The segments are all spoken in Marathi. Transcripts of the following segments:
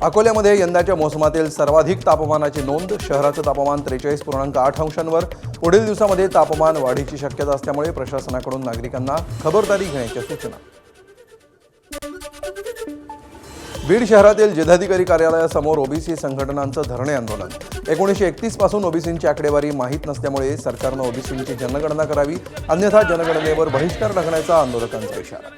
अकोल्यामध्ये यंदाच्या मोसमातील सर्वाधिक तापमानाची नोंद. शहराचं तापमान 43.8 अंशांवर. पुढील दिवसामध्ये तापमान वाढीची शक्यता असल्यामुळे प्रशासनाकडून नागरिकांना खबरदारी घेण्याच्या सूचना. बीड शहरातील जिल्हाधिकारी कार्यालयासमोर ओबीसी संघटनांचं धरणे आंदोलन. 1931 पासून ओबीसींची आकडेवारी माहीत नसल्यामुळे सरकारनं ओबीसींची जनगणना करावी, अन्यथा जनगणनेवर बहिष्कार टाकण्याचा आंदोलकांचा इशारा.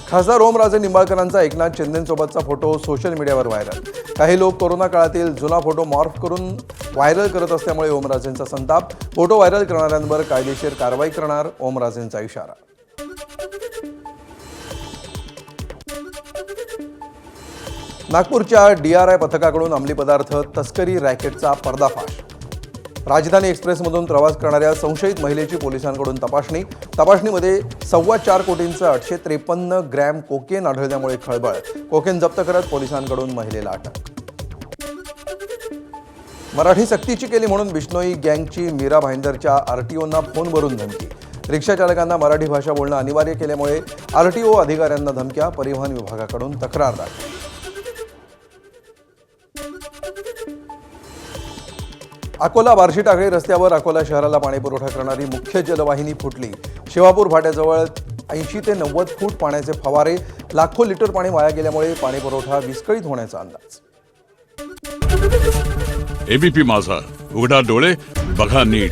खासदार ओमराजे निंबाळकरांचा एकनाथ शिंदेंसोबतचा फोटो सोशल मीडियावर व्हायरल. काही लोक कोरोना काळातील जुना फोटो मॉर्फ करून व्हायरल करत असल्यामुळे ओमराजेंचा संताप. फोटो व्हायरल करणाऱ्यांवर कायदेशीर कारवाई करणार, ओमराजेंचा इशारा. नागपूरच्या DRI पथकाकडून अंमली पदार्थ तस्करी रॅकेटचा पर्दाफाश. राजधानी एक्सप्रेसमधून प्रवास करणाऱ्या संशयित महिलेची पोलिसांकडून तपासणीमध्ये 4.25 कोटींचं 853 ग्रॅम कोकेन आढळल्यामुळे खळबळ. कोकेन जप्त करत पोलिसांकडून महिलेला अटक. मराठी सक्तीची केली म्हणून बिश्नोई गँगची मीरा भाईंदरच्या RTOंना फोनवरून धमकी. रिक्षा चालकांना मराठी भाषा बोलणं अनिवार्य केल्यामुळे RTO अधिकाऱ्यांना धमक्या. परिवहन विभागाकडून तक्रार दाखल. अकोला बार्शी टाकळी रस्त्यावर अकोला शहराला पाणीपुरवठा करणारी मुख्य जलवाहिनी फुटली. शिवापूर फाट्याजवळ 80 ते 90 फूट पाण्याचे फवारे. लाखो लिटर पाणी वाया गेल्यामुळे पाणीपुरवठा विस्कळीत होण्याचा अंदाज. ABP माझा, उघडा डोळे बघा नीट.